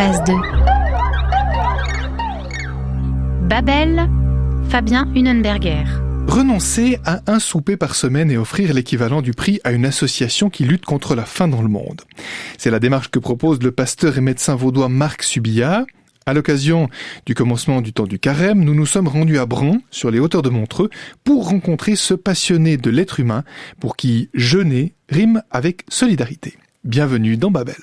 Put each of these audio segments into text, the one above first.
Phase 2. Babel, Fabien Hunenberger. Renoncer à un souper par semaine et offrir l'équivalent du prix à une association qui lutte contre la faim dans le monde. C'est la démarche que propose le pasteur et médecin vaudois Marc Subilla. À l'occasion du commencement du temps du carême, nous nous sommes rendus à Bran, sur les hauteurs de Montreux, pour rencontrer ce passionné de l'être humain pour qui jeûner rime avec solidarité. Bienvenue dans Babel.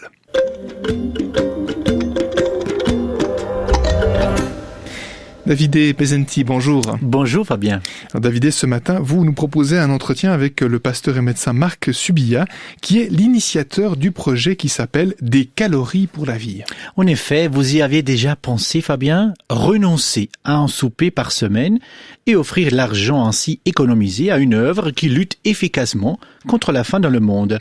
Davide Pesenti, bonjour. Bonjour Fabien. Alors Davide, ce matin, vous nous proposez un entretien avec le pasteur et médecin Marc Subilla, qui est l'initiateur du projet qui s'appelle « Des calories pour la vie ». En effet, vous y aviez déjà pensé Fabien, renoncer à un souper par semaine et offrir l'argent ainsi économisé à une œuvre qui lutte efficacement contre la faim dans le monde.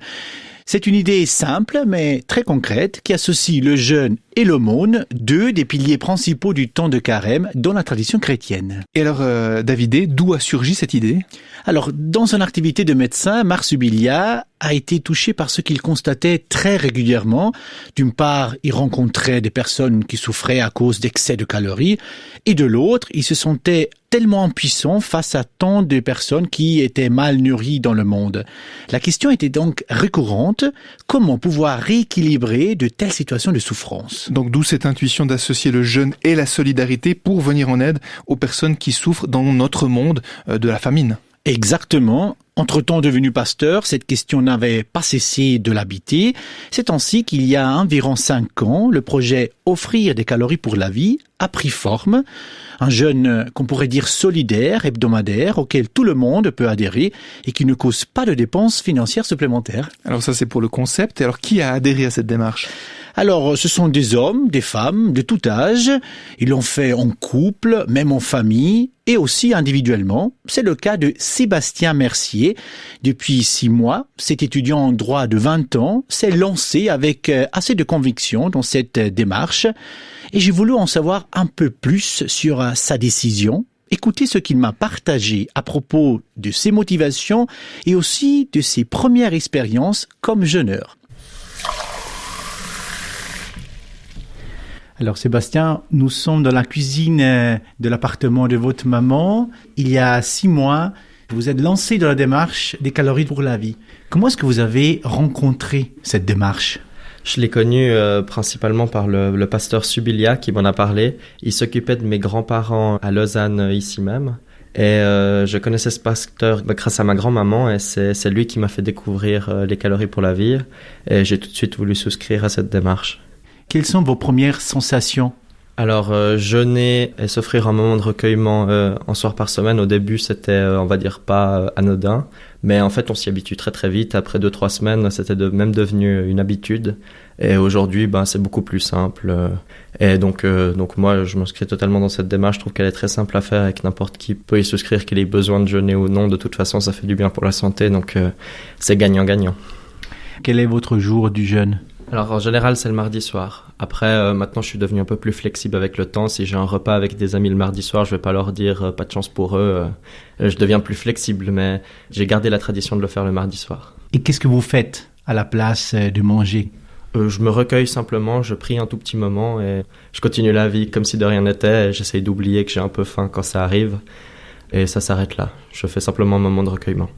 C'est une idée simple mais très concrète qui associe le jeûne et l'aumône, deux des piliers principaux du temps de carême dans la tradition chrétienne. Et alors, Davide, d'où a surgi cette idée ? Alors, dans son activité de médecin, Marc Subilla a été touché par ce qu'il constatait très régulièrement. D'une part, il rencontrait des personnes qui souffraient à cause d'excès de calories, et de l'autre, il se sentait tellement impuissant face à tant de personnes qui étaient mal nourries dans le monde. La question était donc récurrente, comment pouvoir rééquilibrer de telles situations de souffrance ? Donc d'où cette intuition d'associer le jeûne et la solidarité pour venir en aide aux personnes qui souffrent dans notre monde de la famine. Exactement. Entre-temps devenu pasteur, cette question n'avait pas cessé de l'habiter. C'est ainsi qu'il y a environ 5 ans, le projet Offrir des calories pour la vie a pris forme. Un jeûne qu'on pourrait dire solidaire, hebdomadaire, auquel tout le monde peut adhérer et qui ne cause pas de dépenses financières supplémentaires. Alors ça c'est pour le concept. Et alors qui a adhéré à cette démarche ? Alors, ce sont des hommes, des femmes, de tout âge. Ils l'ont fait en couple, même en famille, et aussi individuellement. C'est le cas de Sébastien Mercier. Depuis 6 mois, cet étudiant en droit de 20 ans s'est lancé avec assez de conviction dans cette démarche. Et j'ai voulu en savoir un peu plus sur sa décision. Écoutez ce qu'il m'a partagé à propos de ses motivations et aussi de ses premières expériences comme jeûneur. Alors Sébastien, nous sommes dans la cuisine de l'appartement de votre maman. Il y a 6 mois, vous êtes lancé dans la démarche des calories pour la vie. Comment est-ce que vous avez rencontré cette démarche ? Je l'ai connu principalement par le pasteur Subilla qui m'en a parlé. Il s'occupait de mes grands-parents à Lausanne, ici même. Et je connaissais ce pasteur grâce à ma grand-maman et c'est lui qui m'a fait découvrir les calories pour la vie. Et j'ai tout de suite voulu souscrire à cette démarche. Quelles sont vos premières sensations ? Alors, jeûner et s'offrir un moment de recueillement un soir par semaine, au début, c'était, on va dire, pas anodin. Mais en fait, on s'y habitue très très vite. Après 2-3 semaines, c'était même devenu une habitude. Et aujourd'hui, c'est beaucoup plus simple. Et donc moi, je m'inscris totalement dans cette démarche. Je trouve qu'elle est très simple à faire et que n'importe qui peut y souscrire, qu'il ait besoin de jeûner ou non. De toute façon, ça fait du bien pour la santé. Donc, c'est gagnant-gagnant. Quel est votre jour du jeûne ? Alors en général c'est le mardi soir. Après maintenant je suis devenu un peu plus flexible avec le temps. Si j'ai un repas avec des amis le mardi soir, je vais pas leur dire pas de chance pour eux. Je deviens plus flexible, mais j'ai gardé la tradition de le faire le mardi soir. Et qu'est-ce que vous faites à la place de manger ? Je me recueille simplement, je prie un tout petit moment et je continue la vie comme si de rien n'était. Et j'essaye d'oublier que j'ai un peu faim quand ça arrive. Et ça s'arrête là. Je fais simplement un moment de recueillement.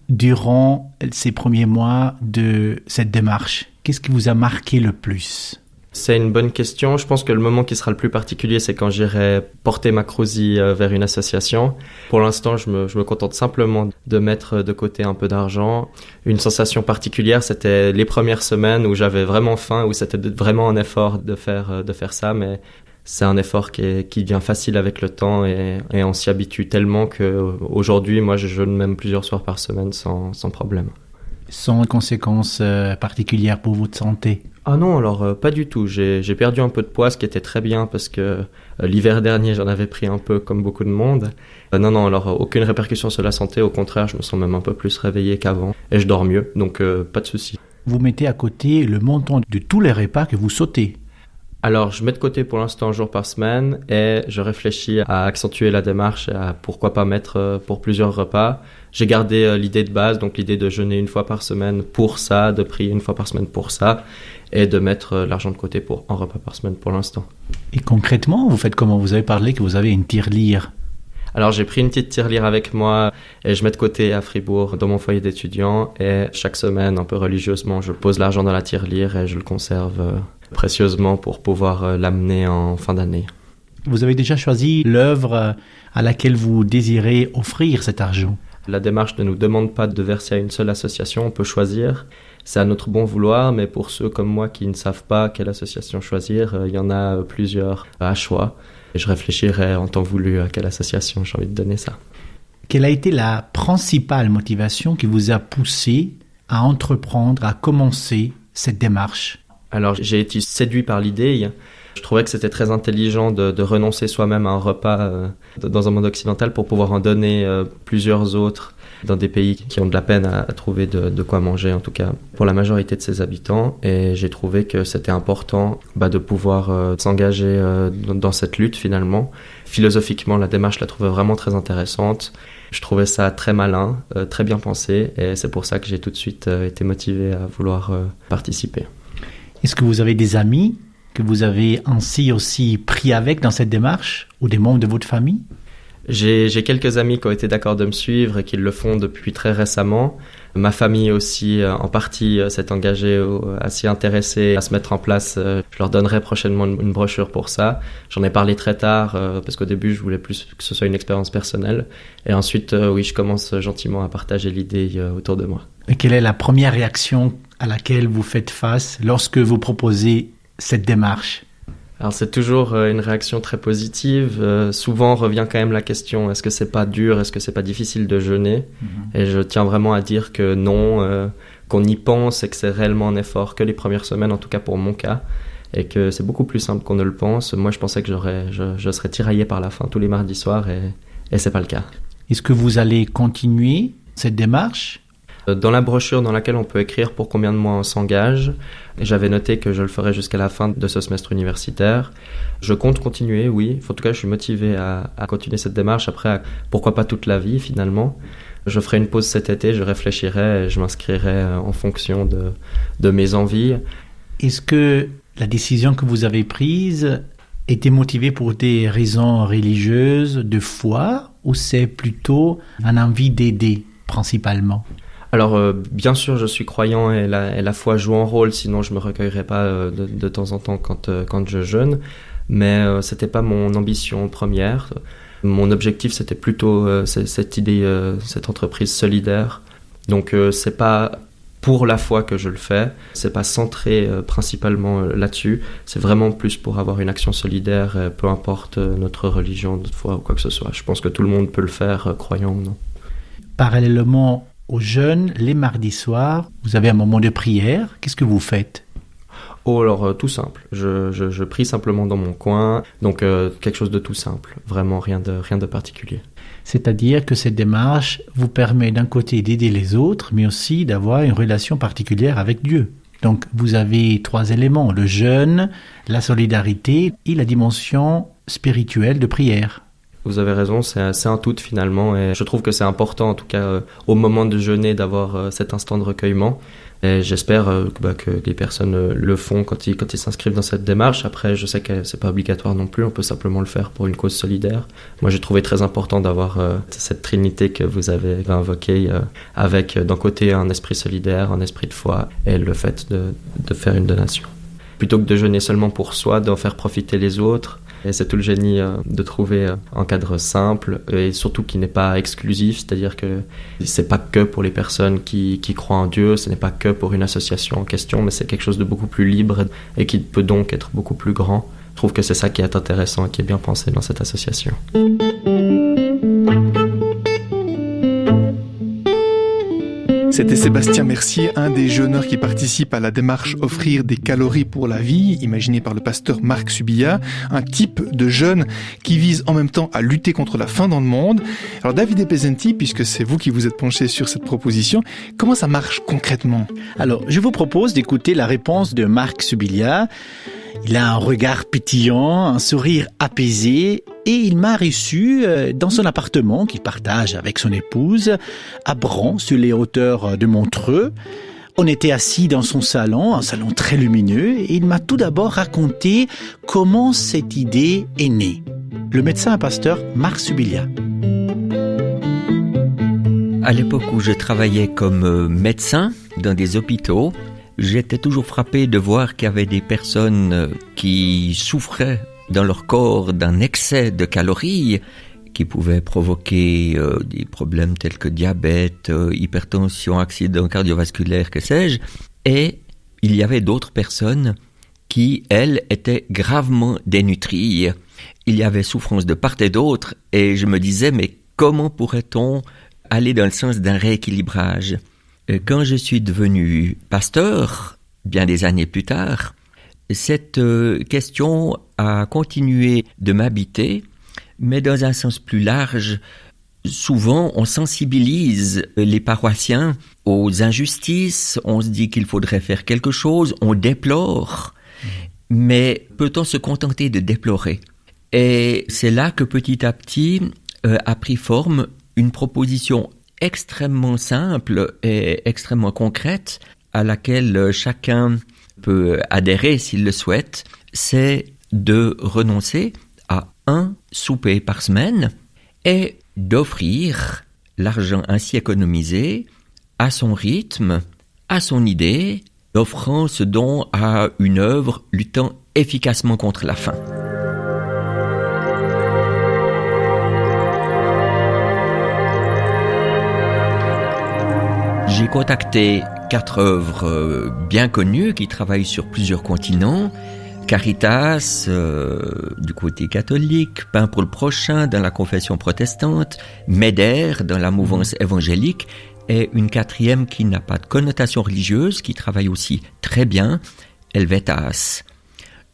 Durant ces premiers mois de cette démarche, qu'est-ce qui vous a marqué le plus ? C'est une bonne question. Je pense que le moment qui sera le plus particulier, c'est quand j'irai porter ma Crouzille vers une association. Pour l'instant, je me contente simplement de mettre de côté un peu d'argent. Une sensation particulière, c'était les premières semaines où j'avais vraiment faim, où c'était vraiment un effort de faire ça, mais c'est un effort qui devient facile avec le temps et on s'y habitue tellement qu'aujourd'hui, moi, je jeûne même plusieurs soirs par semaine sans problème. Sans conséquences particulières pour votre santé ? Ah non, alors pas du tout. J'ai perdu un peu de poids, ce qui était très bien parce que l'hiver dernier, j'en avais pris un peu comme beaucoup de monde. Non, alors aucune répercussion sur la santé. Au contraire, je me sens même un peu plus réveillé qu'avant et je dors mieux, donc pas de souci. Vous mettez à côté le montant de tous les repas que vous sautez ? Alors, je mets de côté pour l'instant un jour par semaine et je réfléchis à accentuer la démarche et à pourquoi pas mettre pour plusieurs repas. J'ai gardé l'idée de base, donc l'idée de jeûner une fois par semaine pour ça, de prier une fois par semaine pour ça, et de mettre l'argent de côté pour un repas par semaine pour l'instant. Et concrètement, vous faites comment? Vous avez parlé que vous avez une tirelire. Alors j'ai pris une petite tirelire avec moi et je mets de côté à Fribourg dans mon foyer d'étudiant, et chaque semaine, un peu religieusement, je pose l'argent dans la tirelire et je le conserve précieusement pour pouvoir l'amener en fin d'année. Vous avez déjà choisi l'œuvre à laquelle vous désirez offrir cet argent? La démarche ne nous demande pas de verser à une seule association, on peut choisir. C'est à notre bon vouloir, mais pour ceux comme moi qui ne savent pas quelle association choisir, il y en a plusieurs à choix. Et je réfléchirai en temps voulu à quelle association j'ai envie de donner ça. Quelle a été la principale motivation qui vous a poussé à entreprendre, à commencer cette démarche? Alors j'ai été séduit par l'idée. Je trouvais que c'était très intelligent de renoncer soi-même à un repas dans un monde occidental pour pouvoir en donner plusieurs autres dans des pays qui ont de la peine à trouver de quoi manger, en tout cas pour la majorité de ses habitants. Et j'ai trouvé que c'était important de pouvoir s'engager dans cette lutte finalement. Philosophiquement, la démarche, je la trouvais vraiment très intéressante. Je trouvais ça très malin, très bien pensé, et c'est pour ça que j'ai tout de suite été motivé à vouloir participer. Est-ce que vous avez des amis que vous avez ainsi aussi pris avec dans cette démarche, ou des membres de votre famille? J'ai quelques amis qui ont été d'accord de me suivre et qui le font depuis très récemment. Ma famille aussi, en partie, s'est engagée à s'y intéresser, à se mettre en place. Je leur donnerai prochainement une brochure pour ça. J'en ai parlé très tard, parce qu'au début, je voulais plus que ce soit une expérience personnelle. Et ensuite, oui, je commence gentiment à partager l'idée autour de moi. Et quelle est la première réaction à laquelle vous faites face lorsque vous proposez cette démarche? Alors c'est toujours une réaction très positive. Souvent revient quand même la question, est-ce que c'est pas dur, est-ce que c'est pas difficile de jeûner? Et je tiens vraiment à dire que non, qu'on y pense et que c'est réellement un effort que les premières semaines, en tout cas pour mon cas, et que c'est beaucoup plus simple qu'on ne le pense. Moi je pensais que je serais tiraillé par la faim tous les mardis soirs, et c'est pas le cas. Est-ce que vous allez continuer cette démarche? Dans la brochure dans laquelle on peut écrire pour combien de mois on s'engage, j'avais noté que je le ferais jusqu'à la fin de ce semestre universitaire. Je compte continuer, oui. En tout cas, je suis motivé à continuer cette démarche. Après, pourquoi pas toute la vie finalement. Je ferai une pause cet été, je réfléchirai et je m'inscrirai en fonction de mes envies. Est-ce que la décision que vous avez prise était motivée pour des raisons religieuses, de foi, ou c'est plutôt un envie d'aider principalement? Alors, bien sûr, je suis croyant et la foi joue un rôle, sinon je me recueillerais pas de temps en temps quand je jeûne. Mais c'était pas mon ambition première. Mon objectif, c'était plutôt cette idée, cette entreprise solidaire. Donc, c'est pas pour la foi que je le fais. C'est pas centré principalement là-dessus. C'est vraiment plus pour avoir une action solidaire, peu importe notre religion, notre foi ou quoi que ce soit. Je pense que tout le monde peut le faire, croyant ou non. Parallèlement au jeûne, les mardis soirs, vous avez un moment de prière. Qu'est-ce que vous faites? Oh, alors tout simple. Je prie simplement dans mon coin. Donc quelque chose de tout simple. Vraiment rien de particulier. C'est-à-dire que cette démarche vous permet d'un côté d'aider les autres, mais aussi d'avoir une relation particulière avec Dieu. Donc vous avez 3 éléments, le jeûne, la solidarité et la dimension spirituelle de prière. Vous avez raison, c'est un tout finalement, et je trouve que c'est important en tout cas au moment de jeûner d'avoir cet instant de recueillement, et j'espère que les personnes le font quand ils s'inscrivent dans cette démarche. Après, je sais que c'est pas obligatoire non plus, on peut simplement le faire pour une cause solidaire. Moi j'ai trouvé très important d'avoir cette trinité que vous avez invoquée, avec d'un côté un esprit solidaire, un esprit de foi, et le fait de faire une donation. Plutôt que de jeûner seulement pour soi, d'en faire profiter les autres. Et c'est tout le génie de trouver un cadre simple et surtout qui n'est pas exclusif, c'est-à-dire que c'est pas que pour les personnes qui croient en Dieu, ce n'est pas que pour une association en question, mais c'est quelque chose de beaucoup plus libre et qui peut donc être beaucoup plus grand. Je trouve que c'est ça qui est intéressant et qui est bien pensé dans cette association. C'était Sébastien Mercier, un des jeûneurs qui participe à la démarche Offrir des calories pour la vie, imaginée par le pasteur Marc Subilla, un type de jeûne qui vise en même temps à lutter contre la faim dans le monde. Alors Davide Pezzenti, puisque c'est vous qui vous êtes penché sur cette proposition, comment ça marche concrètement? Alors, je vous propose d'écouter la réponse de Marc Subilla. Il a un regard pétillant, un sourire apaisé et il m'a reçu dans son appartement qu'il partage avec son épouse à Bran, sur les hauteurs de Montreux. On était assis dans son salon, un salon très lumineux, et il m'a tout d'abord raconté comment cette idée est née. Le médecin et pasteur Marc Subilia. À l'époque où je travaillais comme médecin dans des hôpitaux, j'étais toujours frappé de voir qu'il y avait des personnes qui souffraient dans leur corps d'un excès de calories qui pouvait provoquer des problèmes tels que diabète, hypertension, accident cardiovasculaire, que sais-je. Et il y avait d'autres personnes qui, elles, étaient gravement dénutries. Il y avait souffrance de part et d'autre et je me disais, mais comment pourrait-on aller dans le sens d'un rééquilibrage? Quand je suis devenu pasteur, bien des années plus tard, cette question a continué de m'habiter, mais dans un sens plus large. Souvent, on sensibilise les paroissiens aux injustices, on se dit qu'il faudrait faire quelque chose, on déplore, mais peut-on se contenter de déplorer? Et c'est là que petit à petit a pris forme une proposition extrêmement simple et extrêmement concrète à laquelle chacun peut adhérer s'il le souhaite, c'est de renoncer à un souper par semaine et d'offrir l'argent ainsi économisé à son rythme, à son idée, offrant ce don à une œuvre luttant efficacement contre la faim. J'ai contacté 4 œuvres bien connues qui travaillent sur plusieurs continents. Caritas, du côté catholique, Pain pour le prochain dans la confession protestante, MEDER dans la mouvance évangélique, et une 4e qui n'a pas de connotation religieuse, qui travaille aussi très bien, Helvetas.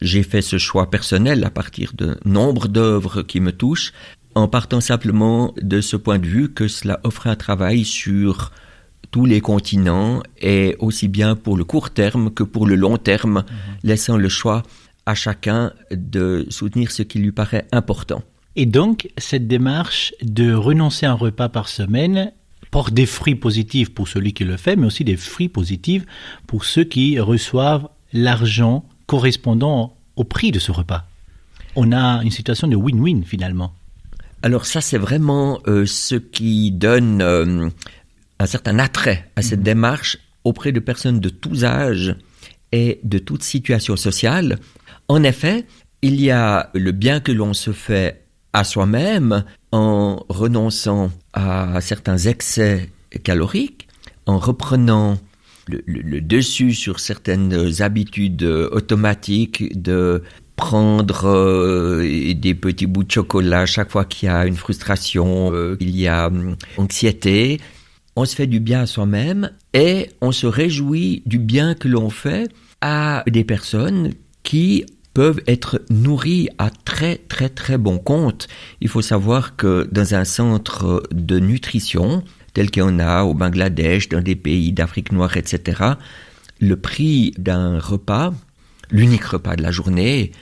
J'ai fait ce choix personnel à partir de nombre d'œuvres qui me touchent, en partant simplement de ce point de vue que cela offre un travail sur tous les continents, et aussi bien pour le court terme que pour le long terme, laissant le choix à chacun de soutenir ce qui lui paraît important. Et donc, cette démarche de renoncer à un repas par semaine porte des fruits positifs pour celui qui le fait, mais aussi des fruits positifs pour ceux qui reçoivent l'argent correspondant au prix de ce repas. On a une situation de win-win finalement. Alors ça, c'est vraiment ce qui donne un certain attrait à cette démarche auprès de personnes de tous âges et de toute situation sociale. En effet, il y a le bien que l'on se fait à soi-même en renonçant à certains excès caloriques, en reprenant le dessus sur certaines habitudes automatiques de prendre des petits bouts de chocolat chaque fois qu'il y a une frustration, il y a anxiété. On se fait du bien à soi-même et on se réjouit du bien que l'on fait à des personnes qui peuvent être nourries à très très très bon compte. Il faut savoir que dans un centre de nutrition, tel qu'il y en a au Bangladesh, dans des pays d'Afrique noire, etc., le prix d'un repas, l'unique repas de la journée,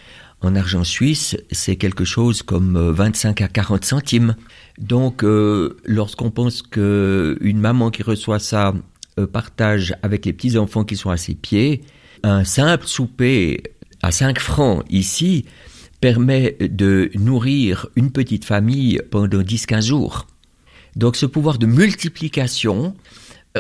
en argent suisse, c'est quelque chose comme 25 à 40 centimes. Donc, lorsqu'on pense qu'une maman qui reçoit ça partage avec les petits-enfants qui sont à ses pieds, un simple souper à 5 francs ici permet de nourrir une petite famille pendant 10-15 jours. Donc, ce pouvoir de multiplication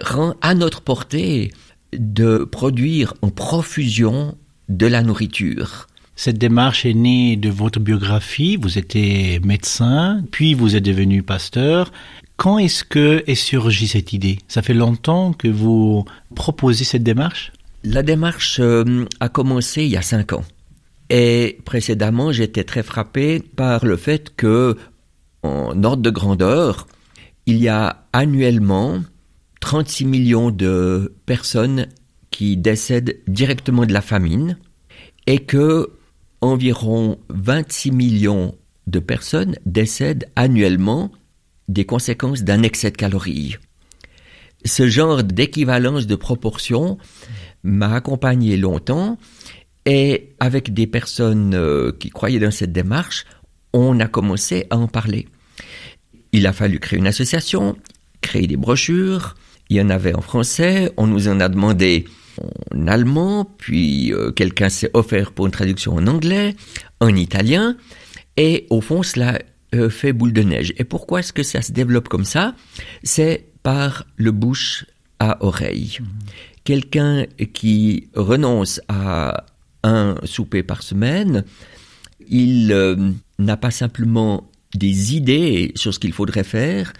rend à notre portée de produire en profusion de la nourriture. Cette démarche est née de votre biographie. Vous étiez médecin, puis vous êtes devenu pasteur. Quand est-ce qu'est surgie cette idée? Ça fait longtemps que vous proposez cette démarche? La démarche a commencé il y a 5 ans. Et précédemment, j'étais très frappé par le fait que, en ordre de grandeur, il y a annuellement 36 millions de personnes qui décèdent directement de la famine et que environ 26 millions de personnes décèdent annuellement des conséquences d'un excès de calories. Ce genre d'équivalence de proportion m'a accompagné longtemps et avec des personnes qui croyaient dans cette démarche, on a commencé à en parler. Il a fallu créer une association, créer des brochures. Il y en avait en français, on nous en a demandé en allemand, puis quelqu'un s'est offert pour une traduction en anglais, en italien, et au fond cela fait boule de neige. Et pourquoi est-ce que ça se développe comme ça ? C'est par le bouche à oreille. Quelqu'un qui renonce à un souper par semaine, il n'a pas simplement des idées sur ce qu'il faudrait faire,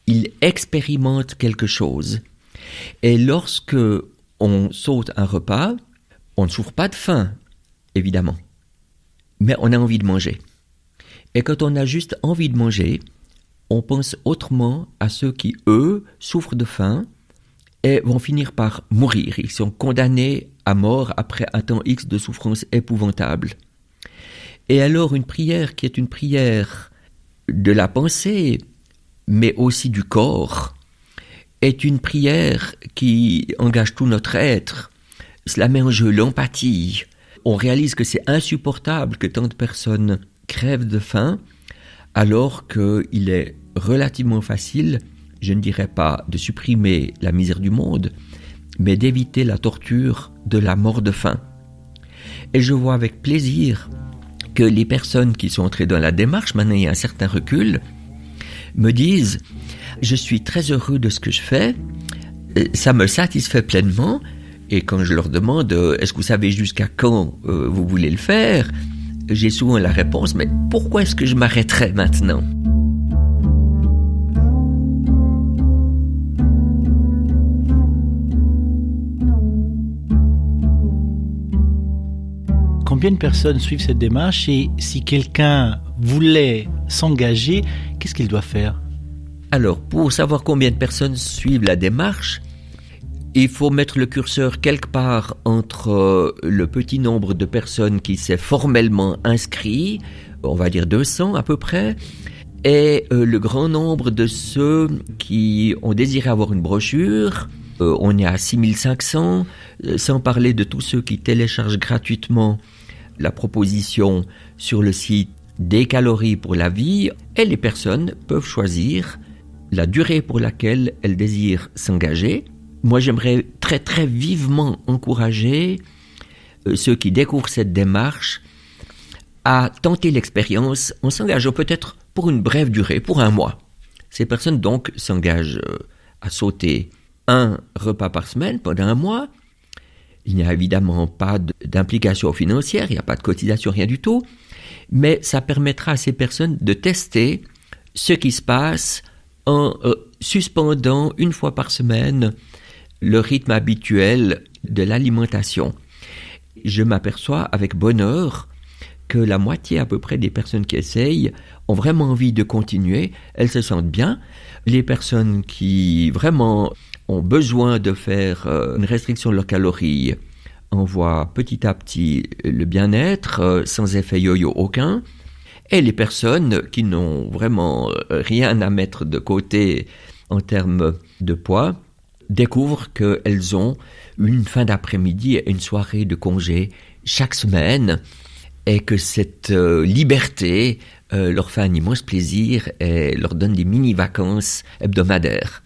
il expérimente quelque chose. Et lorsque on saute un repas, on ne souffre pas de faim, évidemment, mais on a envie de manger. Et quand on a juste envie de manger, on pense autrement à ceux qui, eux, souffrent de faim et vont finir par mourir. Ils sont condamnés à mort après un temps X de souffrance épouvantable. Et alors une prière qui est une prière de la pensée, mais aussi du corps, est une prière qui engage tout notre être. Cela met en jeu l'empathie. On réalise que c'est insupportable que tant de personnes crèvent de faim, alors qu'il est relativement facile, je ne dirais pas de supprimer la misère du monde, mais d'éviter la torture de la mort de faim. Et je vois avec plaisir que les personnes qui sont entrées dans la démarche, maintenant il y a un certain recul, me disent « Je suis très heureux de ce que je fais, ça me satisfait pleinement, et quand je leur demande « Est-ce que vous savez jusqu'à quand vous voulez le faire ?» j'ai souvent la réponse « Mais pourquoi est-ce que je m'arrêterais maintenant ?» Combien de personnes suivent cette démarche et si quelqu'un voulait s'engager, qu'est-ce qu'il doit faire ? Alors, pour savoir combien de personnes suivent la démarche, il faut mettre le curseur quelque part entre le petit nombre de personnes qui s'est formellement inscrit, on va dire 200 à peu près, et le grand nombre de ceux qui ont désiré avoir une brochure. On est à 6500, sans parler de tous ceux qui téléchargent gratuitement la proposition sur le site des calories pour la vie, et les personnes peuvent choisir la durée pour laquelle elles désirent s'engager. Moi, j'aimerais très très vivement encourager ceux qui découvrent cette démarche à tenter l'expérience en s'engageant peut-être pour une brève durée, pour un mois. Ces personnes donc s'engagent à sauter un repas par semaine pendant un mois. Il n'y a évidemment pas d'implication financière, il n'y a pas de cotisation, rien du tout, mais ça permettra à ces personnes de tester ce qui se passe en suspendant une fois par semaine le rythme habituel de l'alimentation. Je m'aperçois avec bonheur que la moitié à peu près des personnes qui essayent ont vraiment envie de continuer, elles se sentent bien. Les personnes qui vraiment ont besoin de faire une restriction de leurs calories en voient petit à petit le bien-être sans effet yo-yo aucun. Et les personnes qui n'ont vraiment rien à mettre de côté en termes de poids découvrent qu'elles ont une fin d'après-midi et une soirée de congé chaque semaine et que cette liberté leur fait un immense plaisir et leur donne des mini-vacances hebdomadaires.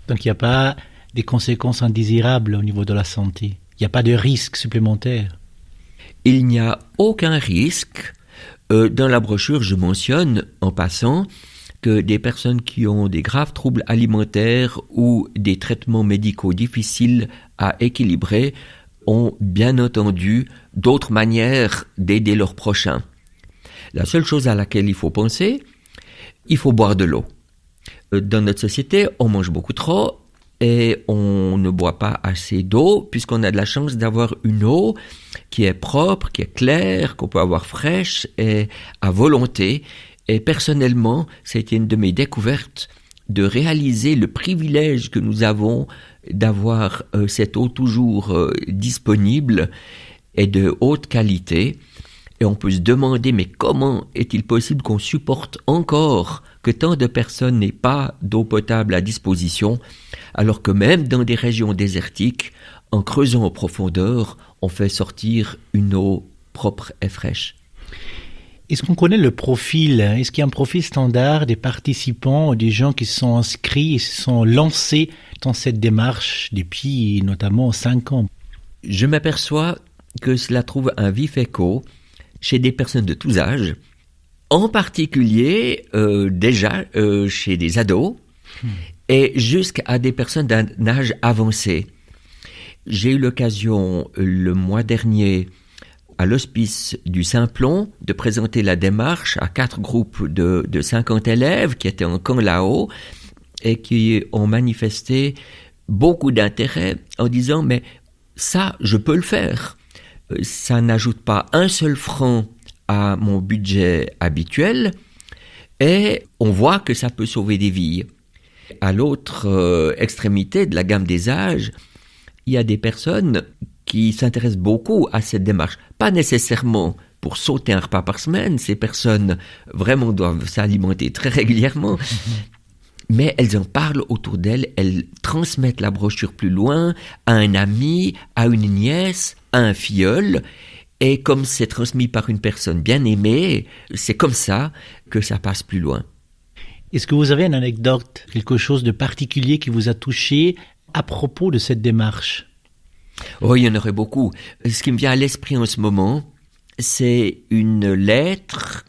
Donc il n'y a pas des conséquences indésirables au niveau de la santé. Il n'y a pas de risque supplémentaire. Il n'y a aucun risque. Dans la brochure, je mentionne en passant que des personnes qui ont des graves troubles alimentaires ou des traitements médicaux difficiles à équilibrer ont bien entendu d'autres manières d'aider leurs prochains. La seule chose à laquelle il faut penser, il faut boire de l'eau. Dans notre société, on mange beaucoup trop et on ne boit pas assez d'eau puisqu'on a de la chance d'avoir une eau qui est propre, qui est claire, qu'on peut avoir fraîche et à volonté. Et personnellement, ça a été une de mes découvertes de réaliser le privilège que nous avons d'avoir cette eau toujours disponible et de haute qualité. Et on peut se demander, mais comment est-il possible qu'on supporte encore que tant de personnes n'aient pas d'eau potable à disposition, alors que même dans des régions désertiques, en creusant en profondeur, on fait sortir une eau propre et fraîche. Est-ce qu'on connaît le profil? Est-ce qu'il y a un profil standard des participants, des gens qui se sont inscrits et se sont lancés dans cette démarche depuis notamment 5 ans? Je m'aperçois que cela trouve un vif écho chez des personnes de tous âges, en particulier déjà chez des ados et jusqu'à des personnes d'un âge avancé. J'ai eu l'occasion le mois dernier à l'hospice du Simplon de présenter la démarche à 4 groupes de 50 élèves qui étaient en camp là-haut et qui ont manifesté beaucoup d'intérêt en disant « mais ça, je peux le faire. Ça n'ajoute pas un seul franc à mon budget habituel et on voit que ça peut sauver des vies. » À l'autre extrémité de la gamme des âges, il y a des personnes qui s'intéressent beaucoup à cette démarche. Pas nécessairement pour sauter un repas par semaine, ces personnes vraiment doivent s'alimenter très régulièrement, mais elles en parlent autour d'elles, elles transmettent la brochure plus loin, à un ami, à une nièce, à un filleul, et comme c'est transmis par une personne bien aimée, c'est comme ça que ça passe plus loin. Est-ce que vous avez une anecdote, quelque chose de particulier qui vous a touché à propos de cette démarche? Oh, il y en aurait beaucoup. Ce qui me vient à l'esprit en ce moment, c'est une lettre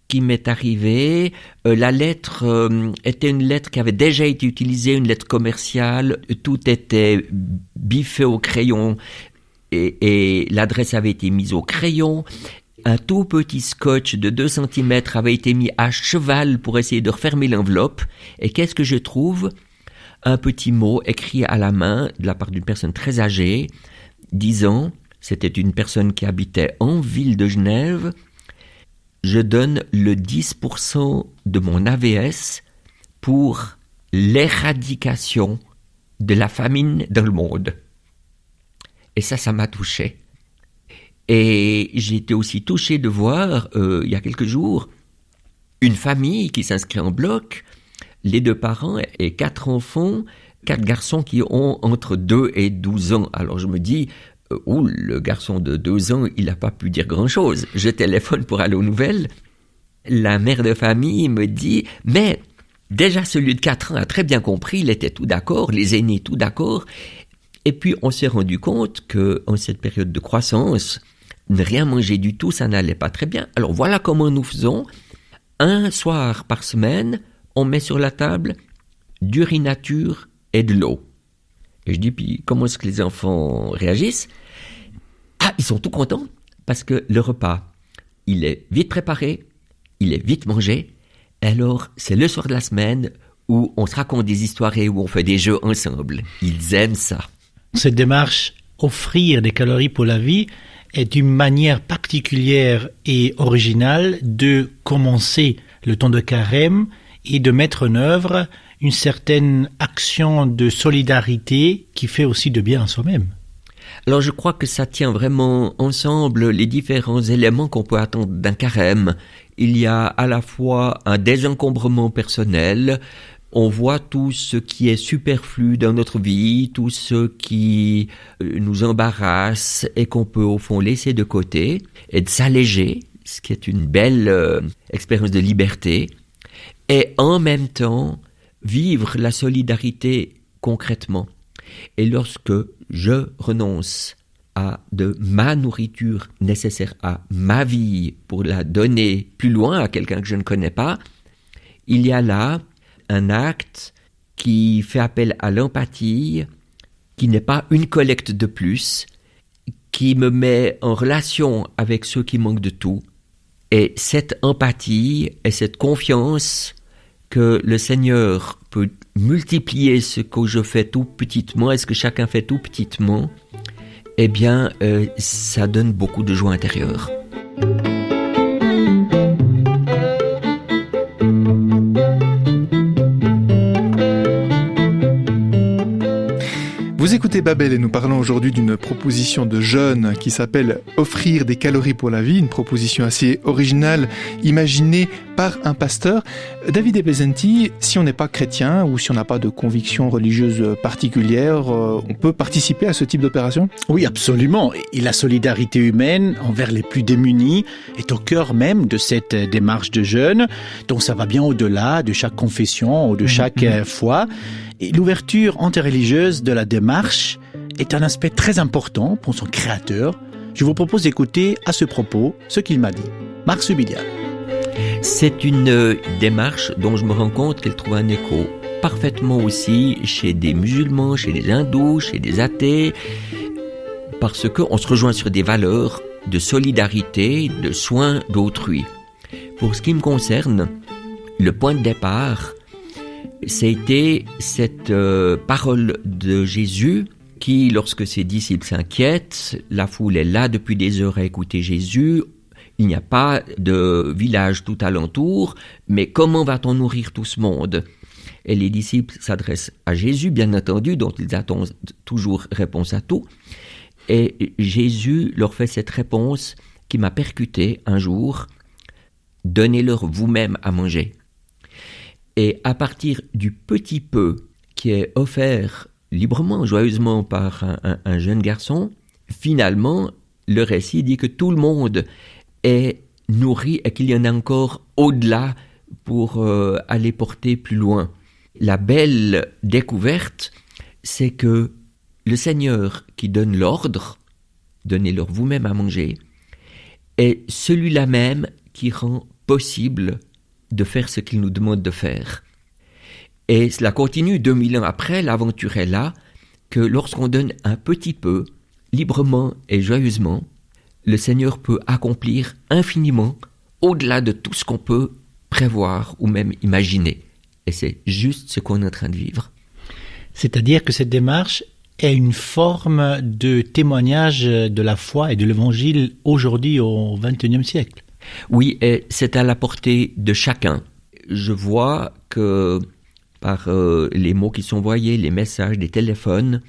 qui m'est arrivée. La lettre était une lettre qui avait déjà été utilisée, une lettre commerciale. Tout était biffé au crayon et l'adresse avait été mise au crayon. Un tout petit scotch de 2 cm avait été mis à cheval pour essayer de refermer l'enveloppe. Et qu'est-ce que je trouve ? Un petit mot écrit à la main de la part d'une personne très âgée, disant, c'était une personne qui habitait en ville de Genève, je donne le 10% de mon AVS pour l'éradication de la famine dans le monde. Et ça m'a touché. Et j'ai été aussi touché de voir, il y a quelques jours, une famille qui s'inscrit en bloc, les 2 parents et 4 enfants, 4 garçons qui ont entre 2 et 12 ans. Alors je me dis, le garçon de 2 ans, il n'a pas pu dire grand-chose. Je téléphone pour aller aux nouvelles. La mère de famille me dit, mais déjà celui de 4 ans a très bien compris, il était tout d'accord, les aînés tout d'accord. Et puis on s'est rendu compte qu'en cette période de croissance, ne rien manger du tout, ça n'allait pas très bien. Alors voilà comment nous faisons. Un soir par semaine, on met sur la table d'urinature et de l'eau. Et je dis, puis comment est-ce que les enfants réagissent ? Ah, ils sont tout contents parce que le repas, il est vite préparé, il est vite mangé. Alors, c'est le soir de la semaine où on se raconte des histoires et où on fait des jeux ensemble. Ils aiment ça. Cette démarche, offrir des calories pour la vie, est une manière particulière et originale de commencer le temps de carême et de mettre en œuvre une certaine action de solidarité qui fait aussi de bien à soi-même. Alors je crois que ça tient vraiment ensemble les différents éléments qu'on peut attendre d'un carême. Il y a à la fois un désencombrement personnel, on voit tout ce qui est superflu dans notre vie, tout ce qui nous embarrasse et qu'on peut au fond laisser de côté et de s'alléger, ce qui est une belle expérience de liberté, et en même temps vivre la solidarité concrètement. Et lorsque je renonce à de ma nourriture nécessaire à ma vie pour la donner plus loin à quelqu'un que je ne connais pas, il y a là un acte qui fait appel à l'empathie, qui n'est pas une collecte de plus, qui me met en relation avec ceux qui manquent de tout. Et cette empathie et cette confiance que le Seigneur peut multiplier ce que je fais tout petitement et ce que chacun fait tout petitement, eh bien, ça donne beaucoup de joie intérieure. Vous écoutez Babel et nous parlons aujourd'hui d'une proposition de jeûne qui s'appelle « Offrir des calories pour la vie », une proposition assez originale, imaginée par un pasteur. David Ebezenti, si on n'est pas chrétien ou si on n'a pas de conviction religieuse particulière, on peut participer à ce type d'opération ? Oui, absolument. Et la solidarité humaine envers les plus démunis est au cœur même de cette démarche de jeûne. Donc ça va bien au-delà de chaque confession ou de chaque foi. Et l'ouverture interreligieuse de la démarche est un aspect très important pour son créateur. Je vous propose d'écouter à ce propos ce qu'il m'a dit. Marc Subilia. C'est une démarche dont je me rends compte qu'elle trouve un écho parfaitement aussi chez des musulmans, chez des hindous, chez des athées, parce qu'on se rejoint sur des valeurs de solidarité, de soin d'autrui. Pour ce qui me concerne, le point de départ, c'était cette parole de Jésus qui, lorsque ses disciples s'inquiètent, la foule est là depuis des heures à écouter Jésus, il n'y a pas de village tout alentour, mais comment va-t-on nourrir tout ce monde ? Et les disciples s'adressent à Jésus, bien entendu, dont ils attendent toujours réponse à tout. Et Jésus leur fait cette réponse qui m'a percuté un jour. « Donnez-leur vous-même à manger ». Et à partir du petit peu qui est offert librement, joyeusement par un jeune garçon, finalement, le récit dit que tout le monde est nourri et qu'il y en a encore au-delà pour aller porter plus loin. La belle découverte, c'est que le Seigneur qui donne l'ordre, donnez-leur vous-même à manger, est celui-là même qui rend possible de faire ce qu'il nous demande de faire. Et cela continue 2000 ans après, l'aventure est là, que lorsqu'on donne un petit peu, librement et joyeusement, le Seigneur peut accomplir infiniment, au-delà de tout ce qu'on peut prévoir ou même imaginer. Et c'est juste ce qu'on est en train de vivre. C'est-à-dire que cette démarche est une forme de témoignage de la foi et de l'Évangile aujourd'hui au XXIe siècle. Oui, et c'est à la portée de chacun. Je vois que par les mots qui sont envoyés, les messages, les téléphones,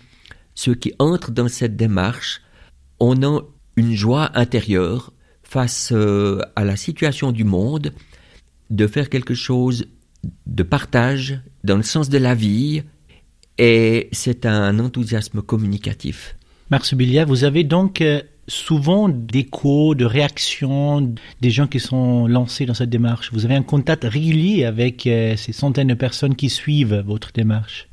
ceux qui entrent dans cette démarche, on a une joie intérieure face à la situation du monde, de faire quelque chose de partage dans le sens de la vie, et c'est un enthousiasme communicatif. Marc Subilia, vous avez donc souvent d'échos, de réactions, des gens qui sont lancés dans cette démarche. Vous avez un contact régulier avec ces centaines de personnes qui suivent votre démarche.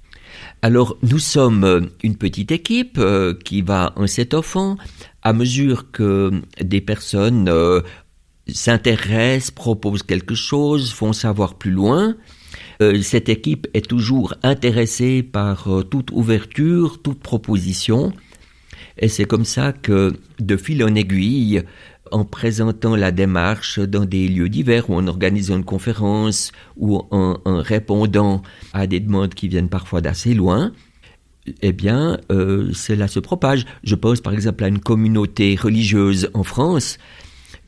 Alors, nous sommes une petite équipe qui va en s'étoffant à mesure que des personnes s'intéressent, proposent quelque chose, font savoir plus loin. Cette équipe est toujours intéressée par toute ouverture, toute proposition. Et c'est comme ça que, de fil en aiguille, en présentant la démarche dans des lieux divers, ou en organisant une conférence, ou en répondant à des demandes qui viennent parfois d'assez loin, eh bien, cela se propage. Je pense par exemple à une communauté religieuse en France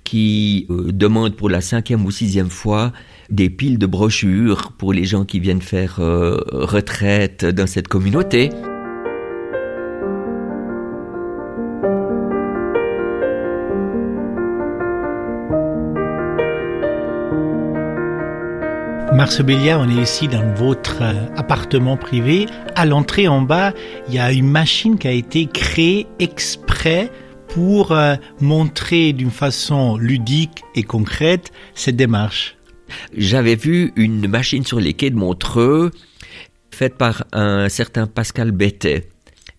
qui demande pour la 5e ou 6e fois des piles de brochures pour les gens qui viennent faire retraite dans cette communauté. Marc Subilia, on est ici dans votre appartement privé. À l'entrée en bas, il y a une machine qui a été créée exprès pour montrer d'une façon ludique et concrète cette démarche. J'avais vu une machine sur les quais de Montreux, faite par un certain Pascal Bettet.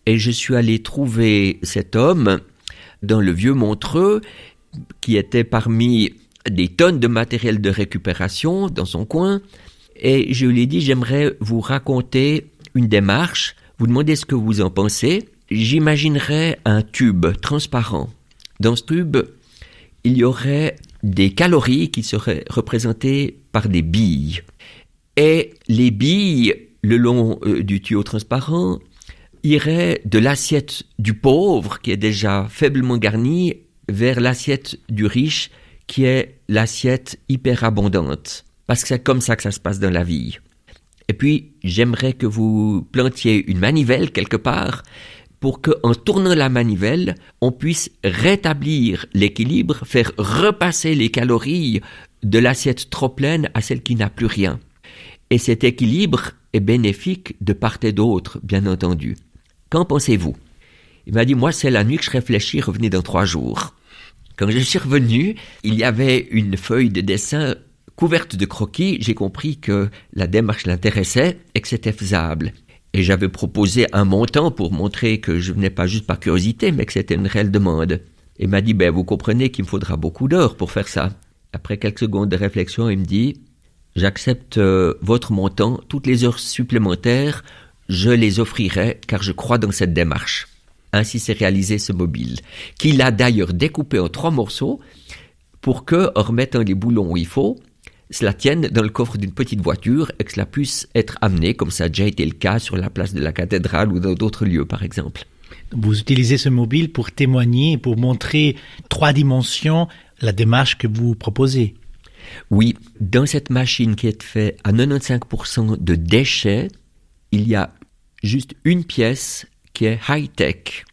Et je suis allé trouver cet homme dans le vieux Montreux, qui était parmi des tonnes de matériel de récupération dans son coin, et je lui ai dit, j'aimerais vous raconter une démarche, vous demandez ce que vous en pensez. J'imaginerais un tube transparent. Dans ce tube, il y aurait des calories qui seraient représentées par des billes. Et les billes, le long du tuyau transparent, iraient de l'assiette du pauvre, qui est déjà faiblement garnie, vers l'assiette du riche, qui est l'assiette hyper abondante. Parce que c'est comme ça que ça se passe dans la vie. Et puis, j'aimerais que vous plantiez une manivelle quelque part pour qu'en tournant la manivelle, on puisse rétablir l'équilibre, faire repasser les calories de l'assiette trop pleine à celle qui n'a plus rien. Et cet équilibre est bénéfique de part et d'autre, bien entendu. Qu'en pensez-vous ? Il m'a dit, moi, c'est la nuit que je réfléchis, revenez dans 3 jours. Quand je suis revenu, il y avait une feuille de dessin couverte de croquis. J'ai compris que la démarche l'intéressait et que c'était faisable. Et j'avais proposé un montant pour montrer que je venais pas juste par curiosité, mais que c'était une réelle demande. Il m'a dit, vous comprenez qu'il me faudra beaucoup d'heures pour faire ça. Après quelques secondes de réflexion, il me dit, j'accepte votre montant, toutes les heures supplémentaires, je les offrirai car je crois dans cette démarche. Ainsi s'est réalisé ce mobile, qu'il a d'ailleurs découpé en 3 morceaux pour que, en remettant les boulons où il faut, cela tienne dans le coffre d'une petite voiture et que cela puisse être amené, comme ça a déjà été le cas sur la place de la cathédrale ou dans d'autres lieux, par exemple. Vous utilisez ce mobile pour témoigner, pour montrer 3 dimensions la démarche que vous proposez. Oui, dans cette machine qui est faite à 95% de déchets, il y a juste une pièce qui est high-tech.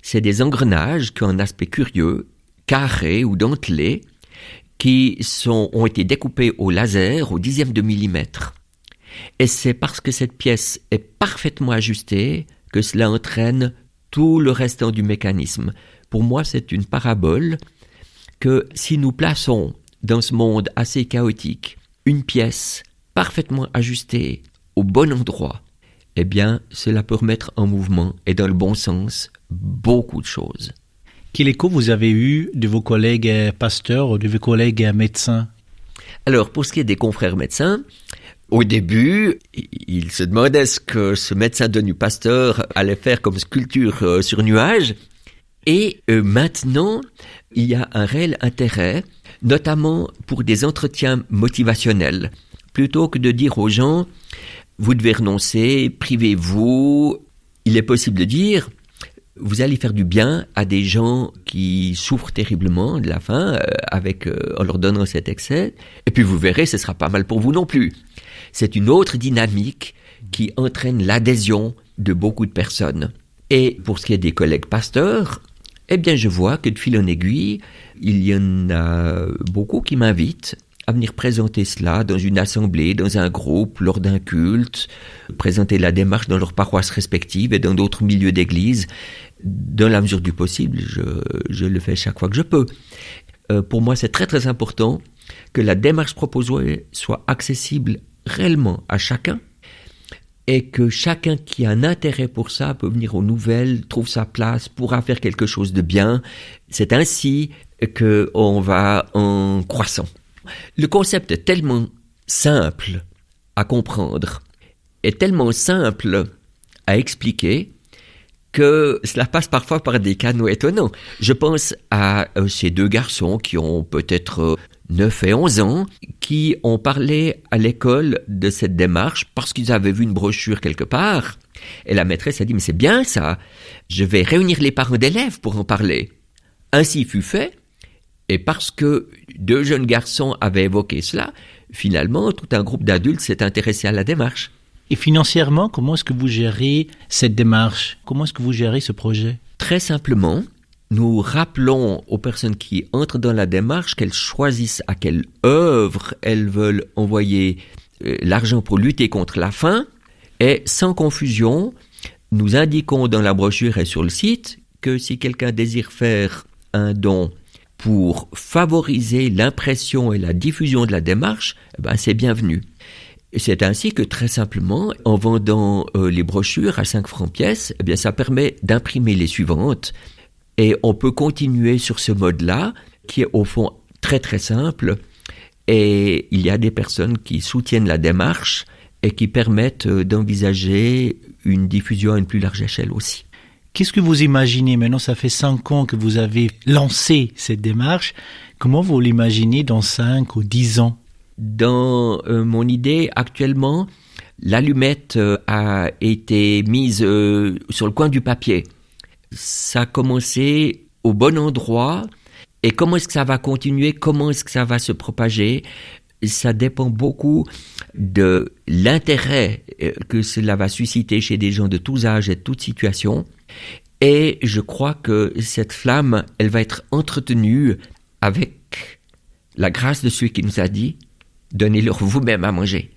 C'est des engrenages qui ont un aspect curieux, carrés ou dentelés, qui ont été découpés au laser au 10e de millimètre. Et c'est parce que cette pièce est parfaitement ajustée que cela entraîne tout le restant du mécanisme. Pour moi, c'est une parabole que si nous plaçons dans ce monde assez chaotique une pièce parfaitement ajustée au bon endroit, eh bien, cela peut remettre en mouvement et dans le bon sens beaucoup de choses. Quel écho vous avez eu de vos collègues pasteurs ou de vos collègues médecins ? Alors, pour ce qui est des confrères médecins, au début, ils se demandaient ce que ce médecin devenu pasteur allait faire comme sculpture sur nuage. Et maintenant, il y a un réel intérêt, notamment pour des entretiens motivationnels. Plutôt que de dire aux gens, vous devez renoncer, privez-vous, il est possible de dire, vous allez faire du bien à des gens qui souffrent terriblement de la faim en leur donnant cet excès. Et puis vous verrez, ce sera pas mal pour vous non plus. C'est une autre dynamique qui entraîne l'adhésion de beaucoup de personnes. Et pour ce qui est des collègues pasteurs, eh bien je vois que de fil en aiguille, il y en a beaucoup qui m'invitent à venir présenter cela dans une assemblée, dans un groupe, lors d'un culte, présenter la démarche dans leurs paroisses respectives et dans d'autres milieux d'église. Dans la mesure du possible, je le fais chaque fois que je peux. Pour moi, c'est très très important que la démarche proposée soit accessible réellement à chacun et que chacun qui a un intérêt pour ça peut venir aux nouvelles, trouve sa place, pourra faire quelque chose de bien. C'est ainsi qu'on va en croissant. Le concept est tellement simple à comprendre, est tellement simple à expliquer que cela passe parfois par des canaux étonnants. Je pense à ces 2 garçons qui ont peut-être 9 et 11 ans, qui ont parlé à l'école de cette démarche parce qu'ils avaient vu une brochure quelque part. Et la maîtresse a dit, mais c'est bien ça, je vais réunir les parents d'élèves pour en parler. Ainsi fut fait. Et parce que 2 jeunes garçons avaient évoqué cela, finalement, tout un groupe d'adultes s'est intéressé à la démarche. Et financièrement, comment est-ce que vous gérez cette démarche ? Comment est-ce que vous gérez ce projet ? Très simplement, nous rappelons aux personnes qui entrent dans la démarche qu'elles choisissent à quelle œuvre elles veulent envoyer l'argent pour lutter contre la faim. Et sans confusion, nous indiquons dans la brochure et sur le site que si quelqu'un désire faire un don pour favoriser l'impression et la diffusion de la démarche, c'est bienvenu. Et c'est ainsi que très simplement, en vendant les brochures à 5 francs pièce, ça permet d'imprimer les suivantes. Et on peut continuer sur ce mode-là, qui est au fond très très simple. Et il y a des personnes qui soutiennent la démarche et qui permettent d'envisager une diffusion à une plus large échelle aussi. Qu'est-ce que vous imaginez maintenant? Ça fait 5 ans que vous avez lancé cette démarche. Comment vous l'imaginez dans 5 ou 10 ans? Dans mon idée, actuellement, l'allumette a été mise sur le coin du papier. Ça a commencé au bon endroit. Et comment est-ce que ça va continuer? Comment est-ce que ça va se propager? ça dépend beaucoup de l'intérêt que cela va susciter chez des gens de tous âges et de toutes situations. Et je crois que cette flamme, elle va être entretenue avec la grâce de celui qui nous a dit « Donnez-leur vous-même à manger ».